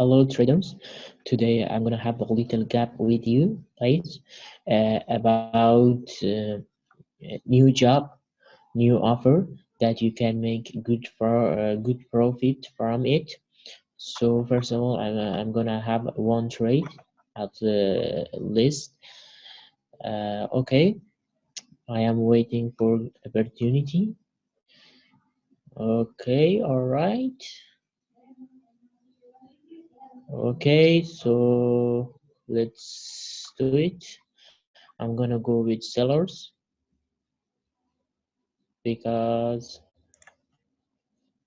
Hello traders. Today I'm gonna have a little gap with you guys about new job, new offer that you can make good profit from it. So first of all, I'm gonna have one trade at the list. Okay, I am waiting for opportunity. Okay, all right. Okay, so let's do it. I'm gonna go with sellers because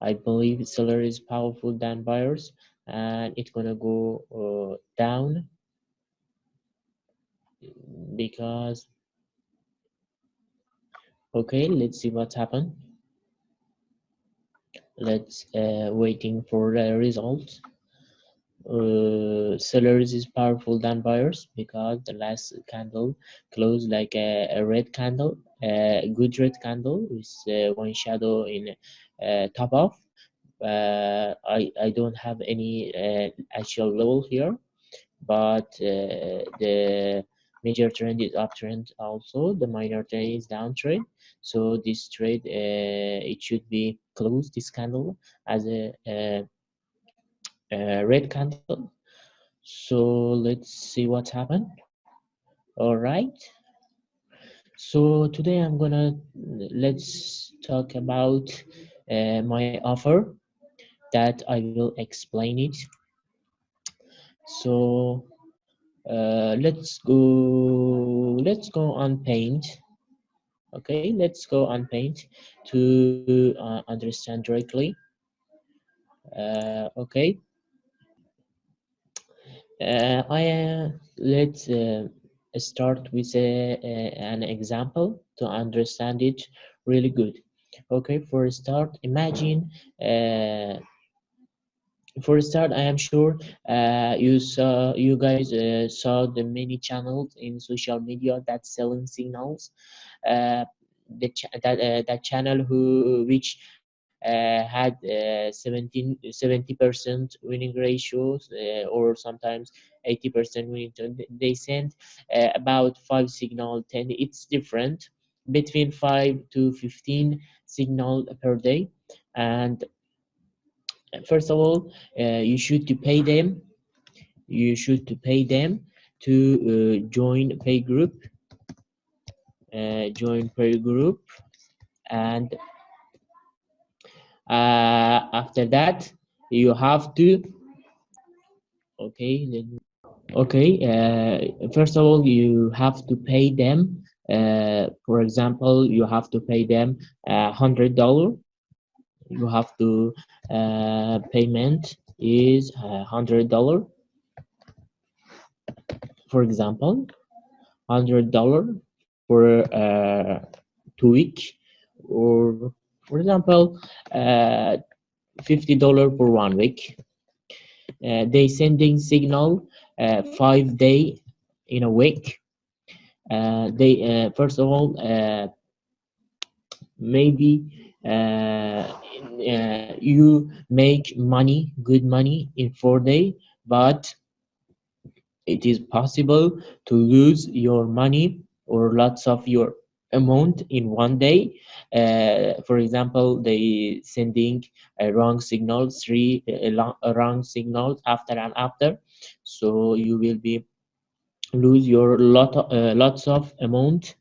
I believe seller is powerful than buyers, and it's gonna go down because okay, let's see what's happened. Let's waiting for the results. Sellers is powerful than buyers because the last candle closed like a red candle, a good red candle with one shadow in top of. I don't have any actual level here, but the major trend is uptrend also. The minor trend is downtrend. So this trade it should be closed this candle as a red candle. So let's see what happened. All right. So today I'm gonna let's talk about my offer that I will explain it. So let's go on paint. Okay, let's go on paint to understand directly. Okay, let's start with an example to understand it really good. Okay, for a start, imagine for a start, I am sure you guys saw the many channels in social media that selling signals. Uh, that channel which had 70% winning ratios or sometimes 80% winning. They send about 5 signal 10. It's different between 5 to 15 signal per day, and first of all, you should to pay them. You should to pay them to join pay group. Join pay group, and after that, you have to. Okay. Okay. First of all, you have to pay them. For example, you have to pay them $100. You have to payment is $100. For example, $100 for 2 week, or for example $50 for 1 week. They sending signal 5 day in a week. They first of all maybe you make money, good money in 4 day, but it is possible to lose your money or lots of your amount in 1 day. For example, they sending a wrong signal, wrong signals after and after, so you will be lose your lots of amount.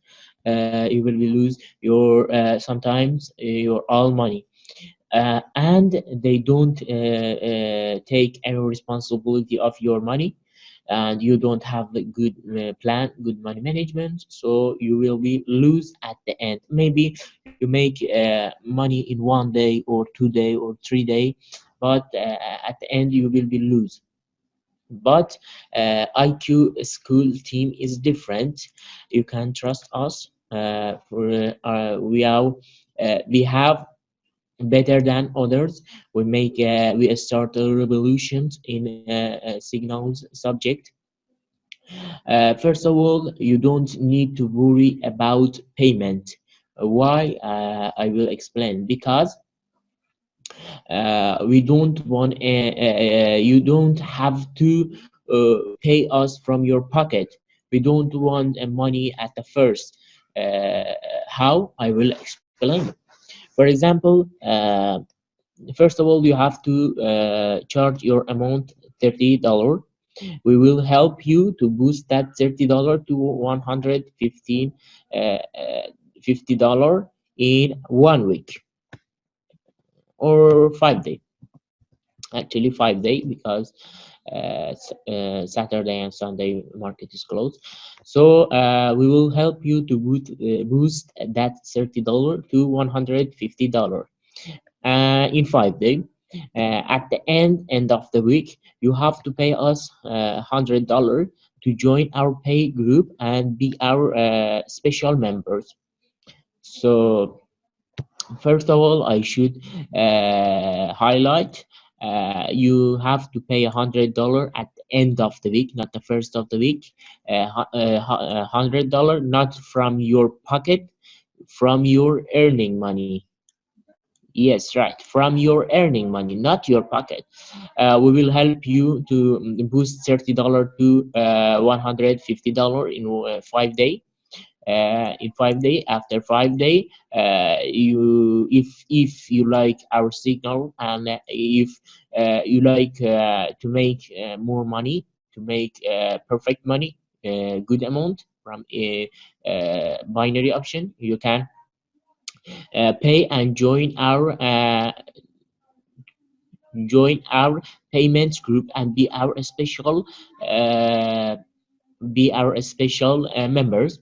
You will be lose your sometimes your all money, and they don't take any responsibility of your money, and you don't have a good plan, good money management, so you will be lose at the end. Maybe you make money in 1 day or 2 day or 3 day, but at the end you will be lose. But IQ school team is different. You can trust us. We have better than others. We start revolutions in signals subject. First of all, you don't need to worry about payment. Why? I will explain. Because We don't want you don't have to pay us from your pocket. We don't want money at the first. How? I will explain. For example, first of all, you have to charge your amount $30. We will help you to boost that $30 to 115 $50 in 1 week or 5 days. Actually 5 days, because Saturday and Sunday market is closed. So we will help you to boost that $30 to $150 in 5 days. At the end of the week, you have to pay us $100 to join our pay group and be our special members. So first of all, I should highlight, you have to pay $100 at the end of the week, not the first of the week. $100, not from your pocket, from your earning money. Yes, right, from your earning money, not your pocket. We will help you to boost $30 to $150 in 5 days. In 5 days, after 5 days, you if you like our signal, and if you like to make more money, to make perfect money, good amount from a binary option, you can pay and join our payments group and uh, be our special members,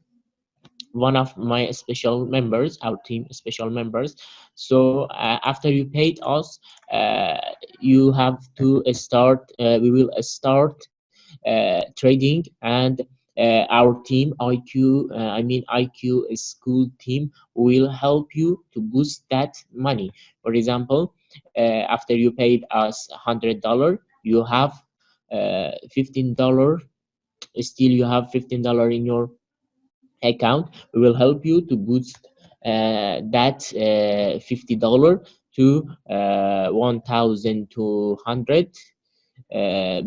one of my special members, our team special members. So after you paid us, uh, you have to start. We will start trading, and our team IQ, IQ school team, will help you to boost that money. For example, after you paid us $100, you have $15. Still, you have $15 in your account. We will help you to boost that $50 to 1,200.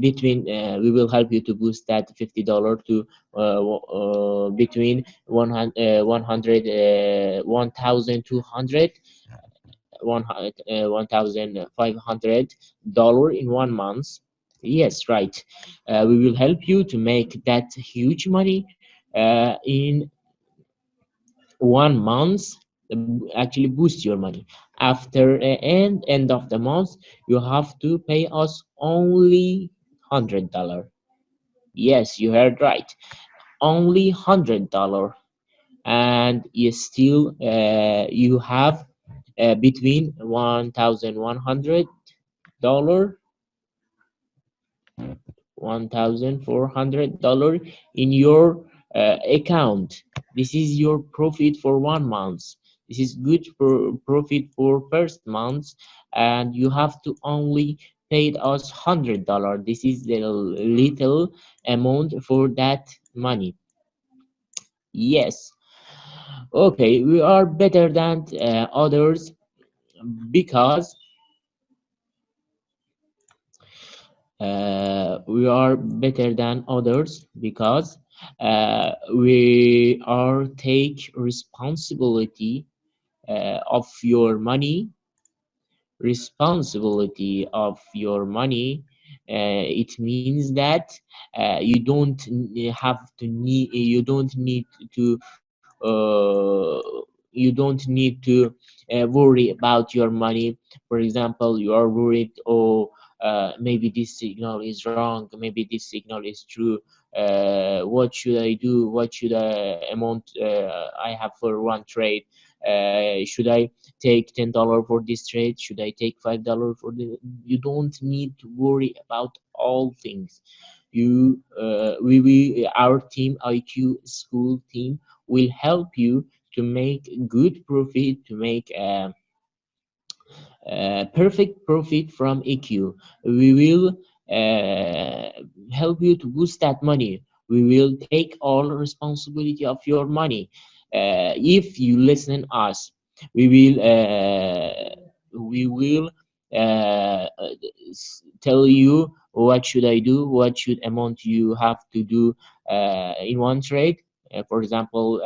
Between We will help you to boost that $50 to between 100 1,200 $1,500 in 1 month. Yes, right. We will help you to make that huge money in 1 month. Actually boost your money. After end of the month, you have to pay us only $100. Yes, you heard right, only $100. And you still you have between $1,100, $1,400 in your account. This is your profit for 1 month. This is good profit for first month, and you have to only paid us $100. This is the little amount for that money. Yes. Okay, we are better than others because we are better than others because we are take responsibility of your money. Responsibility of your money, it means that you don't need to you don't need to worry about your money. For example, you are worried, oh, maybe this signal is wrong, maybe this signal is true. What should I do? What should amount I have for one trade? Should I take $10 for this trade? Should I take $5 for the? You don't need to worry about all things. Our team, IQ school team, will help you to make good profit, to make perfect profit from EQ. We will uh, help you to boost that money. We will take all responsibility of your money. If you listen us, we will tell you what should I do, what should amount you have to do in one trade. For example,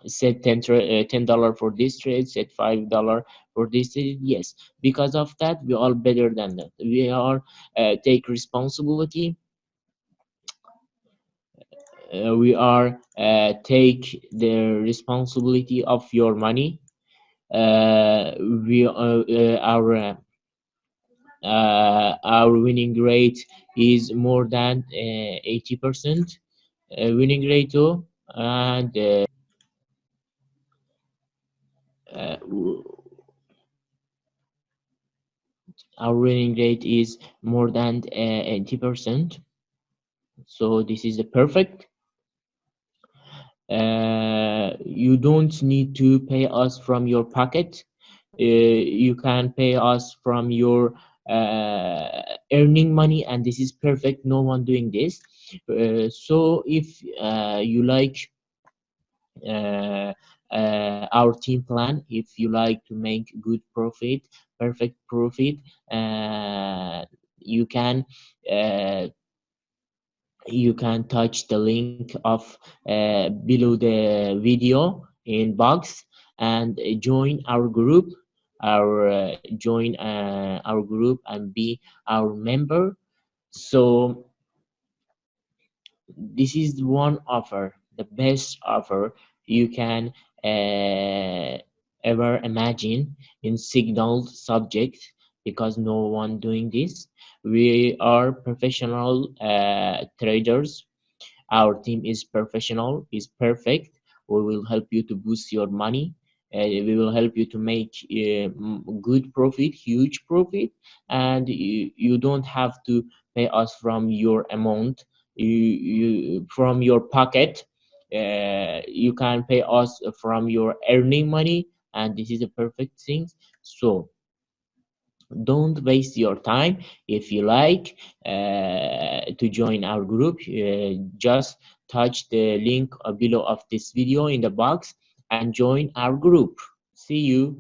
set $10 for this trade, set $5 for this trade. Yes, because of that, we are better than that. We are take responsibility. We are take the responsibility of your money. We Our winning rate is more than 80% winning rate too, and uh, our winning rate is more than 80%. So this is the perfect. You don't need to pay us from your pocket. You can pay us from your earning money, and this is perfect. No one doing this. So if you like our team plan, if you like to make good profit, perfect profit, you can uh, you can touch the link of below the video in box and join our group, our group and be our member. So this is one offer, the best offer you can ever imagine in signal subject, because no one doing this. We are professional traders. Our team is professional, is perfect. We will help you to boost your money. We will help you to make good profit, huge profit, and you don't have to pay us from your amount, from your pocket. You can pay us from your earning money, and this is a perfect thing. So don't waste your time. If you like to join our group, just touch the link below of this video in the box and join our group. See you.